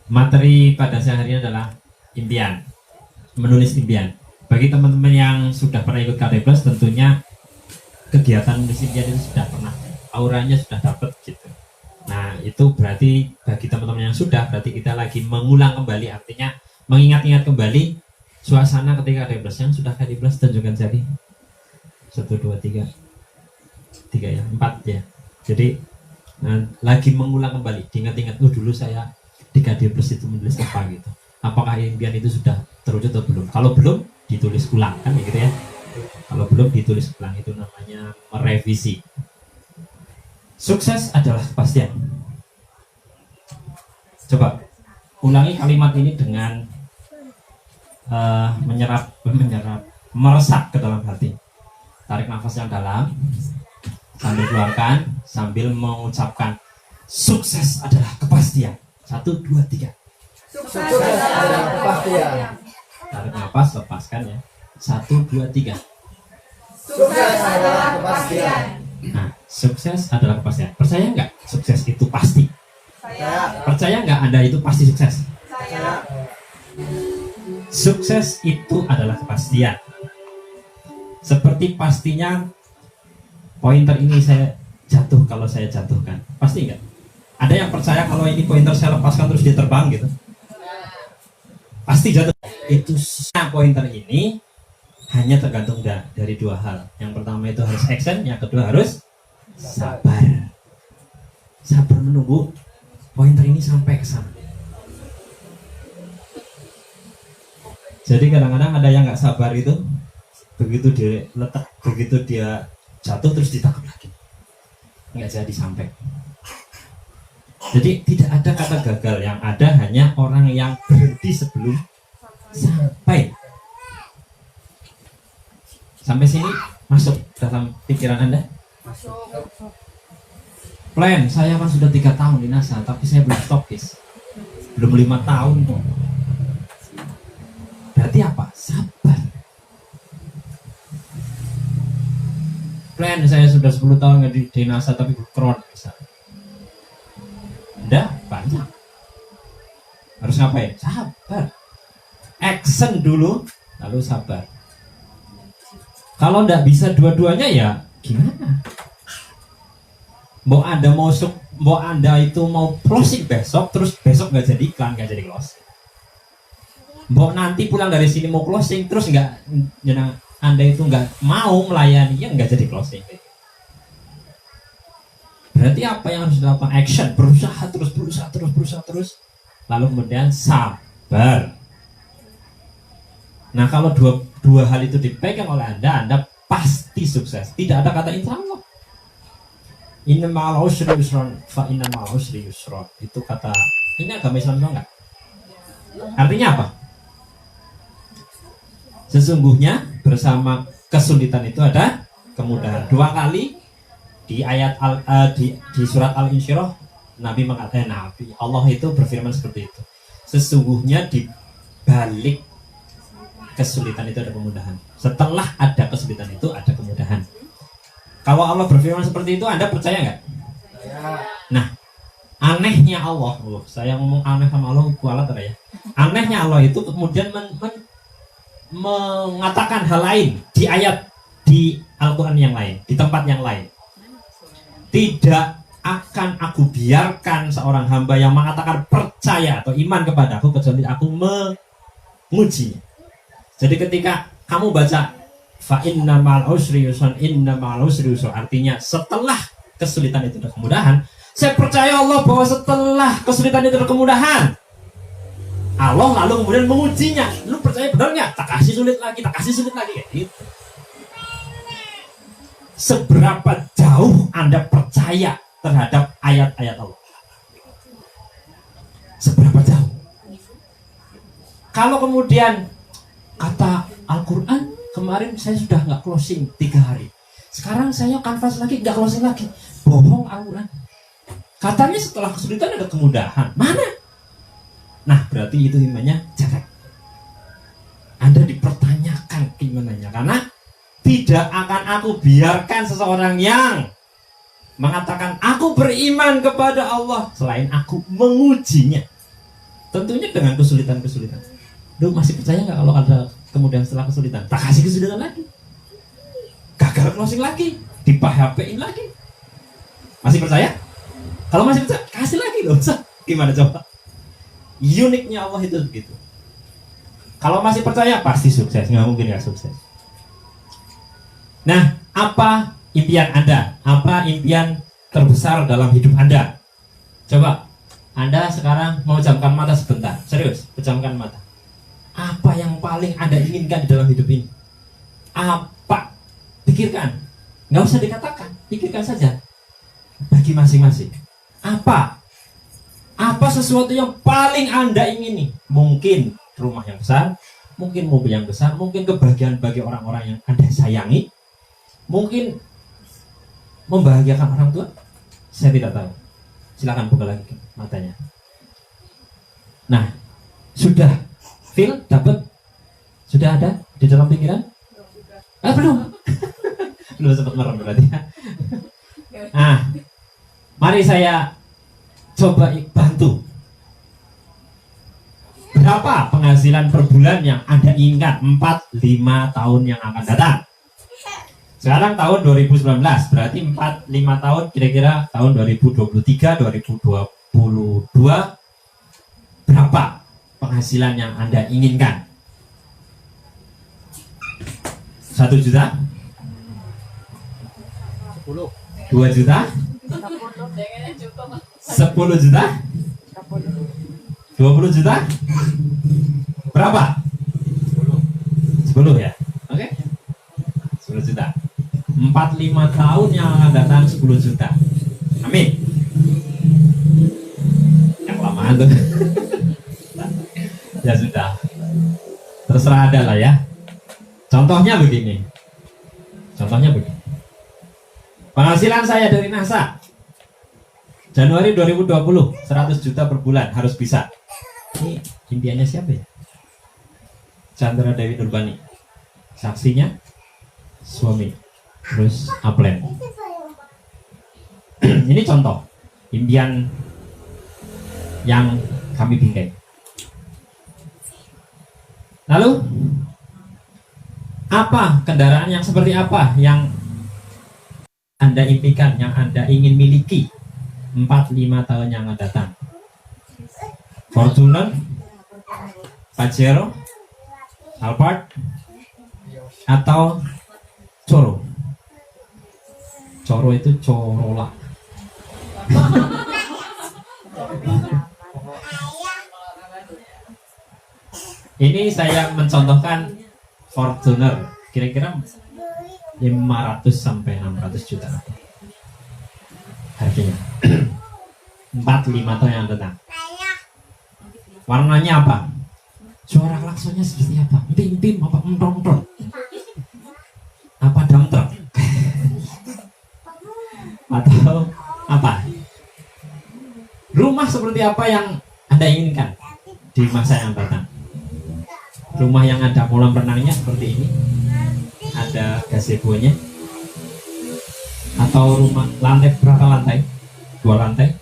Materi pada siang hari ini adalah impian, menulis impian. Bagi teman-teman yang sudah pernah ikut KD Plus, tentunya kegiatan menulis impian itu sudah pernah, auranya sudah dapat gitu. Nah itu berarti bagi teman-teman yang sudah, berarti kita lagi mengulang kembali, artinya mengingat-ingat kembali suasana ketika KD Plus. Yang sudah KD Plus tunjukkan jari. 1, 2, 3 ya, 4 ya. Jadi lagi mengulang kembali, diingat-ingat, dulu saya di KD Plus itu menulis apa gitu. Apakah impian itu sudah terwujud atau belum? Kalau belum, ditulis ulang kan gitu ya. Kalau belum, ditulis ulang, itu namanya merevisi. Sukses adalah kepastian. Coba ulangi kalimat ini dengan meresap ke dalam hati. Tarik nafas yang dalam sambil keluarkan, sambil mengucapkan sukses adalah kepastian. 1, 2, 3. Sukses adalah kepastian. Tarik nafas, lepaskan ya. 1, 2, 3. Sukses adalah kepastian. Nah, sukses adalah kepastian. Percaya nggak sukses itu pasti? Saya. Percaya nggak Anda itu pasti sukses? Saya. Sukses itu adalah kepastian. Seperti pastinya pointer ini saya jatuh kalau saya jatuhkan. Pasti nggak? Ada yang percaya kalau ini pointer saya lepaskan terus dia terbang gitu? Pasti jatuh. Itu pointer ini hanya tergantung dari dua hal. Yang pertama itu harus action, yang kedua harus sabar. Sabar menunggu pointer ini sampai ke sana. Jadi kadang-kadang ada yang nggak sabar itu, begitu dia letak, begitu dia jatuh terus ditangkap lagi, nggak jadi sampai. Jadi tidak ada kata gagal, yang ada hanya orang yang berhenti sebelum sampai. Sampai sini masuk dalam pikiran Anda? Plan, saya kan sudah 3 tahun di NASA, tapi saya belum stokis. Belum 5 tahun kok. Berarti apa? Sabar. Plan, saya sudah 10 tahun di NASA, tapi kron misalnya. Udah banyak. Harus ngapain? Sabar. Action dulu, lalu sabar. Kalau nggak bisa dua-duanya ya gimana? Mau Anda itu mau closing besok, terus besok nggak jadi iklan, nggak jadi closing. Mau nanti pulang dari sini mau closing, terus Anda itu nggak mau melayani, ya nggak jadi closing. Berarti apa yang harus dilakukan? Action, berusaha terus. Lalu kemudian sabar. Nah kalau dua hal itu dipegang oleh Anda pasti sukses. Tidak ada kata insya Allah. Inna ma'al usri yusron, fa inna ma'al usri yusron. Itu kata, ini agama Islam enggak? Artinya apa? Sesungguhnya bersama kesulitan itu ada kemudahan. 2 kali di ayat di surat Al-Insyirah Nabi mengatakan, Allah itu berfirman seperti itu. Sesungguhnya di balik kesulitan itu ada kemudahan. Setelah ada kesulitan itu ada kemudahan. Kalau Allah berfirman seperti itu, Anda percaya nggak? Nah, anehnya Allah, saya ngomong aneh sama Allah kualat ya. Anehnya Allah itu kemudian mengatakan hal lain di ayat di Al-Quran yang lain, di tempat yang lain. Tidak akan aku biarkan seorang hamba yang mengatakan percaya atau iman kepada aku kecuali aku mengujinya. Jadi ketika kamu baca fa inna ma'al usri yusran, inna ma'al usri yusran, artinya setelah kesulitan itu ada kemudahan. Saya percaya Allah bahwa setelah kesulitan itu ada kemudahan. Allah lalu kemudian mengujinya. Lu percaya benar nggak? Tak kasih sulit lagi kayak gitu. Seberapa jauh Anda percaya terhadap ayat-ayat Allah? Seberapa jauh? Kalau kemudian kata Al-Quran, kemarin saya sudah nggak closing 3 hari. Sekarang saya kanvas lagi, nggak closing lagi. Bohong Al-Quran. Katanya setelah kesulitan ada kemudahan. Mana? Nah, berarti itu imannya jelek. Anda dipertanyakan imannya. Karena tidak tidak akan aku biarkan seseorang yang mengatakan aku beriman kepada Allah selain aku mengujinya. Tentunya dengan kesulitan-kesulitan. Lu masih percaya nggak kalau ada kemudian setelah kesulitan? Tak kasih kesulitan lagi. Gagal closing lagi, di-PHP-in lagi. Masih percaya? Kalau masih percaya, kasih lagi loh. Gimana coba? Uniknya Allah itu begitu. Kalau masih percaya, pasti sukses. Nggak mungkin nggak sukses. Nah, apa impian Anda? Apa impian terbesar dalam hidup Anda? Coba, Anda sekarang mau jamkan mata sebentar. Serius, pejamkan mata. Apa yang paling Anda inginkan di dalam hidup ini? Apa? Pikirkan. Nggak usah dikatakan, pikirkan saja. Bagi masing-masing. Apa? Apa sesuatu yang paling Anda ingini? Mungkin rumah yang besar, mungkin mobil yang besar, mungkin kebahagiaan bagi orang-orang yang Anda sayangi, mungkin membahagiakan orang tua. Saya tidak tahu. Silakan buka lagi matanya. Nah, sudah feel, dapat, sudah ada di dalam pikiran? Belum. Belum sempat merem berarti ya. Nah, mari saya coba bantu. Berapa penghasilan per bulan yang Anda ingat 4-5 tahun yang akan datang? Sekarang tahun 2019, berarti 4-5 tahun kira-kira tahun 2023, 2022. Berapa penghasilan yang Anda inginkan? 1 juta? 10. 2 juta? 10 juta? 20 juta? Berapa? 10 ya? Oke? 10 juta. 4-5 tahun yang akan datang 10 juta. Amin. Yang lamaan tuh. Ya sudah. Terserah ada lah ya. Contohnya begini. Penghasilan saya dari NASA Januari 2020 100 juta per bulan harus bisa. Ini impiannya siapa ya? Chandra Dewi Nurbani. Saksinya suami. Terus upline. Ini contoh impian yang kami bingkai. Lalu apa kendaraan yang seperti apa yang Anda impikan, yang Anda ingin miliki 4-5 tahun yang akan datang? Fortuner, Pajero, Alphard, atau Coro? Coro itu Corolla. Ini saya mencontohkan Fortuner, kira-kira 500 sampai 600 juta harganya. 4-5 tahun yang datang. Warnanya apa? Suara klaksonnya seperti apa? Pim-pim apa entong-tong? Apa dump truck? Atau apa? Rumah seperti apa yang Anda inginkan di masa yang datang? Rumah yang ada kolam renangnya seperti ini, ada gazebo-nya, atau rumah lantai berapa lantai? 2 lantai.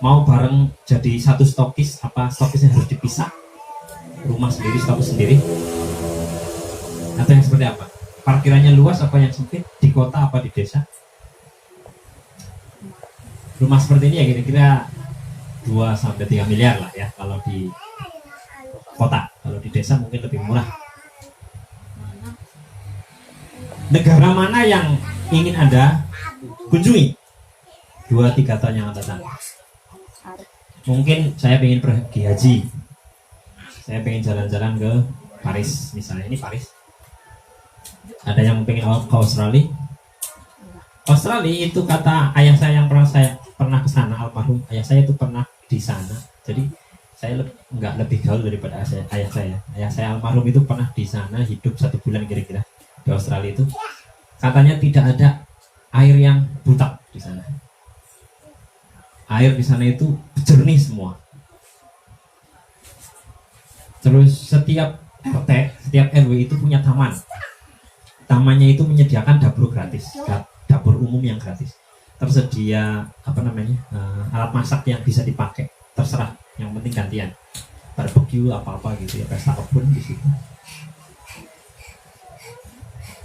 Mau bareng jadi satu stokis, apa stokisnya harus dipisah? Rumah sendiri, stokis sendiri. Atau yang seperti apa? Parkirannya luas apa yang sempit? Di kota apa di desa? Rumah seperti ini ya kira-kira 2-3 miliar lah ya kalau di kota. Kalau di desa mungkin lebih murah. Negara mana yang ingin Anda kunjungi 2-3 tahun yang akan datang? Mungkin saya ingin pergi haji, saya pengen jalan-jalan ke Paris misalnya. Ini Paris. Ada yang pengen ke Australia. Australia itu kata ayah saya yang pernah ke sana, almarhum ayah saya itu pernah di sana. Jadi saya nggak lebih gaul daripada ayah saya. Ayah saya almarhum itu pernah di sana hidup 1 bulan kira-kira di Australia itu. Katanya tidak ada air yang butak di sana. Air di sana itu jernih semua. Terus setiap RT, setiap RW itu punya taman. tamannya itu menyediakan dapur gratis, dapur umum yang gratis. Tersedia alat masak yang bisa dipakai, terserah. Yang penting gantian, barbecue apa gitu ya, pesta kebun di situ.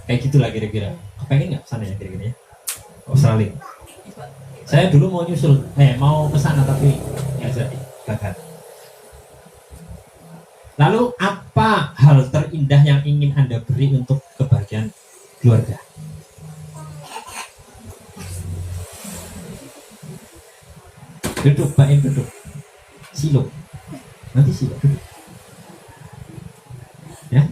Kayak gitulah kira-kira. Pengen nggak sana ya kira-kira ya? Australia. Saya dulu mau nyusul, mau ke sana tapi nggak jadi, gagal. Lalu apa hal terindah yang ingin Anda beri untuk kebahagiaan keluarga? Duduk, Pak Im, duduk. Silo. Nanti silo, duduk. Ya.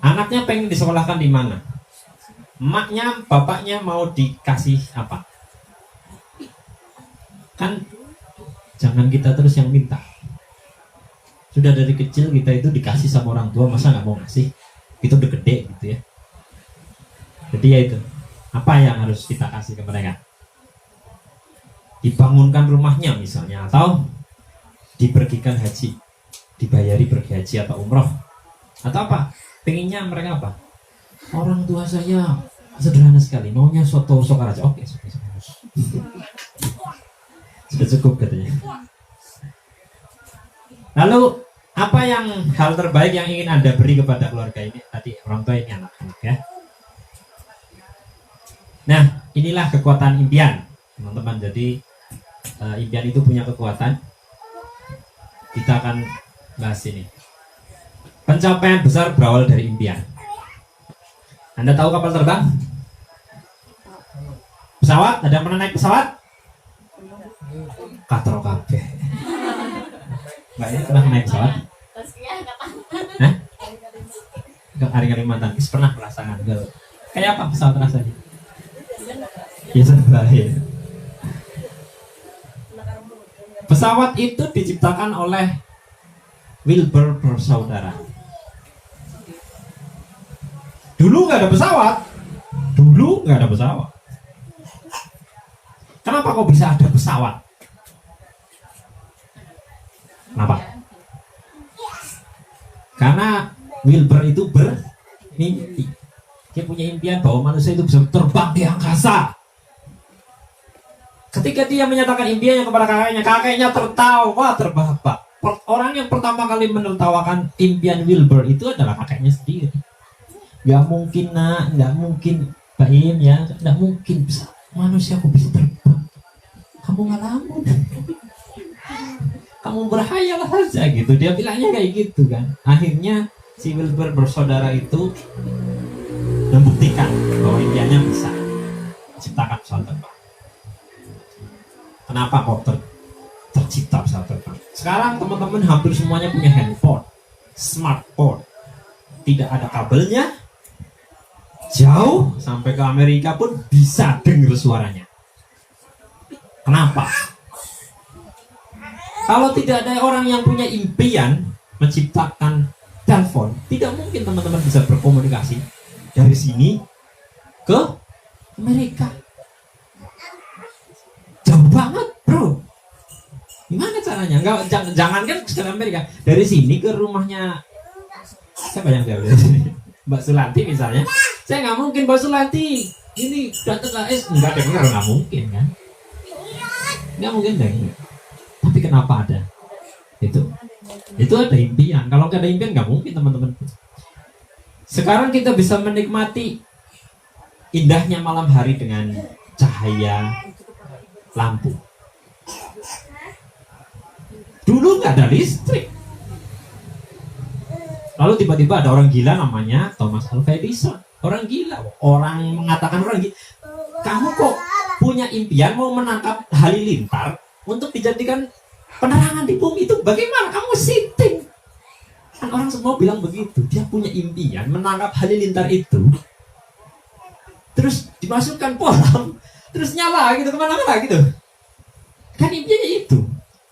Anaknya pengen disekolahkan di mana? Emaknya, bapaknya mau dikasih apa? Kan jangan kita terus yang minta. Sudah dari kecil kita itu dikasih sama orang tua, masa nggak mau ngasih? Itu udah gede gitu ya. Jadi ya itu, apa yang harus kita kasih ke mereka? Dibangunkan rumahnya misalnya, atau dipergikan haji, dibayari pergi haji atau umroh, atau apa? Pengennya mereka apa? Orang tua saya sederhana sekali, maunya soto Sokaraja. Oke, sudah cukup katanya. Lalu apa yang hal terbaik yang ingin Anda beri kepada keluarga ini? Tadi orang tua, ini anak-anak ya. Nah, inilah kekuatan impian, teman-teman. Jadi impian itu punya kekuatan. Kita akan bahas ini. Pencapaian besar berawal dari impian. Anda tahu kapal terbang? Pesawat? Ada yang pernah naik pesawat? Katro kabeh. Mbak ini pernah naik pesawat? Hah? Ke Kalimantan, pernah merasakan? Kayak apa pesawat rasanya? Ya sebaik. Pesawat itu diciptakan oleh Wilbur bersaudara. Dulu nggak ada pesawat. Kenapa kok bisa ada pesawat? Kenapa? Karena Wilbur itu bermimpi. Dia punya impian bahwa manusia itu bisa terbang di angkasa. Ketika dia menyatakan impiannya kepada kakeknya tertawa terbahak-bahak. Orang yang pertama kali menertawakan impian Wilbur itu adalah kakeknya sendiri. Gak mungkin nak, gak mungkin Pak Im ya, gak mungkin bisa manusia kok bisa terbang. Kamu ngalamun. Kamu berhayalah saja gitu. Dia bilangnya kayak gitu kan. Akhirnya si Wilbur bersaudara itu membuktikan bahwa impiannya bisa ciptakan pesawat terbang. Kenapa kok tercipta pesawat terbang? Sekarang teman-teman hampir semuanya punya handphone, smartphone. Tidak ada kabelnya, jauh sampai ke Amerika pun bisa dengar suaranya. Kenapa? Kalau tidak ada orang yang punya impian menciptakan telepon, tidak mungkin teman-teman bisa berkomunikasi dari sini ke Amerika. Jauh banget, bro. Gimana caranya? Jangan kan ke Amerika. Dari sini ke rumahnya siapa yang jauh dari sini? Mbak Sulanti misalnya. Saya nggak mungkin Mbak Sulanti. Ini datang ke nggak dengar, nggak mungkin kan? Nggak mungkin dengar. Tapi kenapa ada? Itu ada impian. Kalau nggak ada impian nggak mungkin teman-teman. Sekarang kita bisa menikmati indahnya malam hari dengan cahaya lampu. Dulu nggak ada listrik. Lalu tiba-tiba ada orang gila namanya Thomas Alva Edison. Orang gila, orang mengatakan orang gila. Kamu kok punya impian mau menangkap halilintar untuk dijadikan penerangan di bumi itu? Bagaimana? Kamu sitting. Kan orang semua bilang begitu. Dia punya impian menangkap halilintar itu, terus dimasukkan kolam, terus nyala gitu kemana-mana gitu. Kan impiannya itu.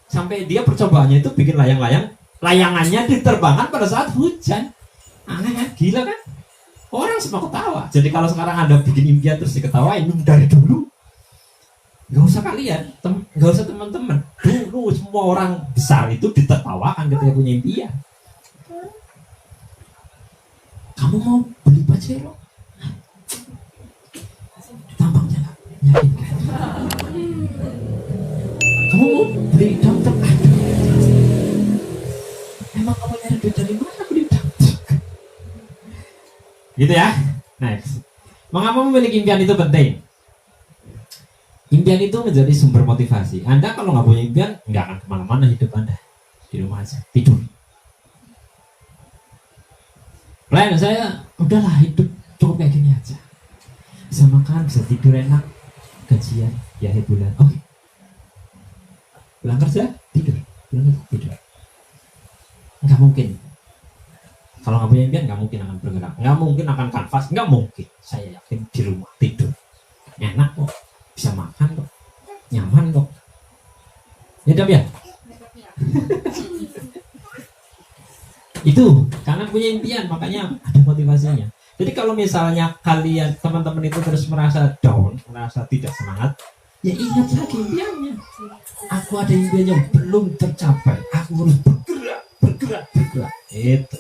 Sampai dia percobaannya itu bikin layang-layang, layangannya diterbangkan pada saat hujan. Aneh kan? Gila kan? Orang semua ketawa. Jadi kalau sekarang Anda bikin impian terus diketawain dari dulu, gak usah kalian, gak usah teman-teman. Dulu semua orang besar itu ditertawakan ketika punya impian. Kamu mau beli Persero. Tampangnya nggak meyakinkan. Kamu mau beli daftar? Emang kamu nyari duit dari mana beli daftar? Gitu ya. Next. Mengapa memiliki impian itu penting? Impian itu menjadi sumber motivasi. Anda kalau nggak punya impian, nggak akan kemana-mana hidup Anda. Di rumah aja, tidur. Plan saya, udahlah hidup cukup kayak gini aja. Bisa makan, bisa tidur enak, gajian, ya akhir bulan. Oke. Pulang kerja, tidur. Pulang kerja, tidur. Nggak mungkin. Kalau nggak punya impian, nggak mungkin akan bergerak. Nggak mungkin akan kanvas, nggak mungkin. Saya yakin di rumah tidur. Enak kok. Bisa makan kok, nyaman kok. Ya dap ya. Itu karena punya impian, makanya ada motivasinya. Jadi kalau misalnya kalian teman-teman itu terus merasa down, merasa tidak semangat, ya ingat lagi impiannya. Aku ada impian yang belum tercapai. Aku harus bergerak. Itu.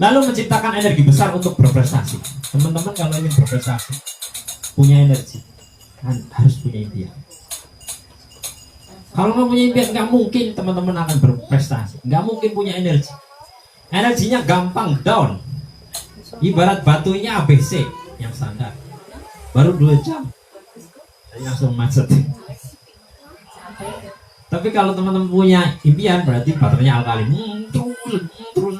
Lalu menciptakan energi besar untuk berprestasi. Teman-teman kalau ingin berprestasi, punya energi, kan harus punya impian. Kalau nggak punya impian, nggak mungkin teman-teman akan berprestasi. Nggak mungkin punya energi. Energinya gampang down. Ibarat batunya ABC yang standar. Baru 2 jam, langsung macet. Tapi kalau teman-teman punya impian, berarti baterainya alkalin. Terus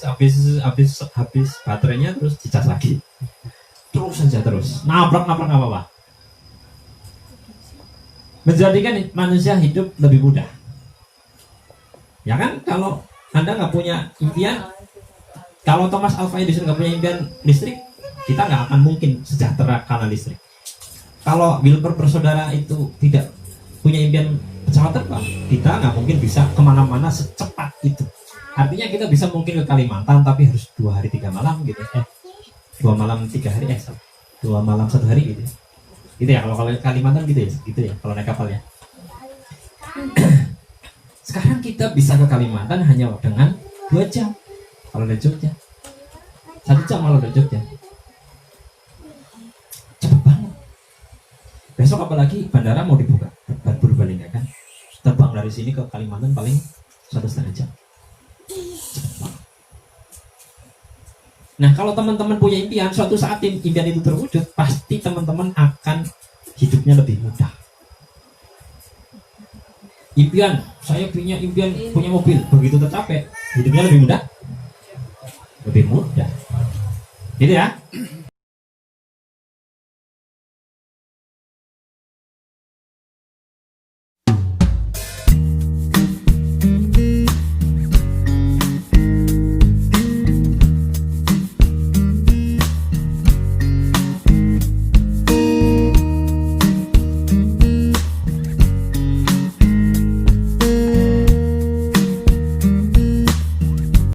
habis baterainya terus dicas lagi. Terus saja terus nabrak nggak apa-apa, menjadikan manusia hidup lebih mudah, ya kan? Kalau Anda nggak punya impian, kalau Thomas Alva Edison nggak punya impian listrik, kita nggak akan mungkin sejahtera karena listrik. Kalau Wilbur bersaudara itu tidak punya impian pesawat terbang, kita nggak mungkin bisa kemana-mana secepat itu. Artinya kita bisa mungkin ke Kalimantan, tapi harus 2 hari 3 malam gitu. 2 malam 3 hari 2 malam 1 hari gitu. Gitu ya, kalau Kalimantan gitu ya kalau naik kapal ya. Sekarang kita bisa ke Kalimantan hanya dengan 2 jam kalau dari Jogja. 1 jam kalau dari Jogja. Cepet banget. Besok apalagi bandara mau dibuka Purbalingga kan. Terbang dari sini ke Kalimantan paling 1,5 jam. Cepet banget. Nah, kalau teman-teman punya impian, suatu saat impian itu terwujud, pasti teman-teman akan hidupnya lebih mudah. Impian, saya punya impian punya mobil, begitu tercapai, hidupnya lebih mudah. Lebih mudah. Gitu ya.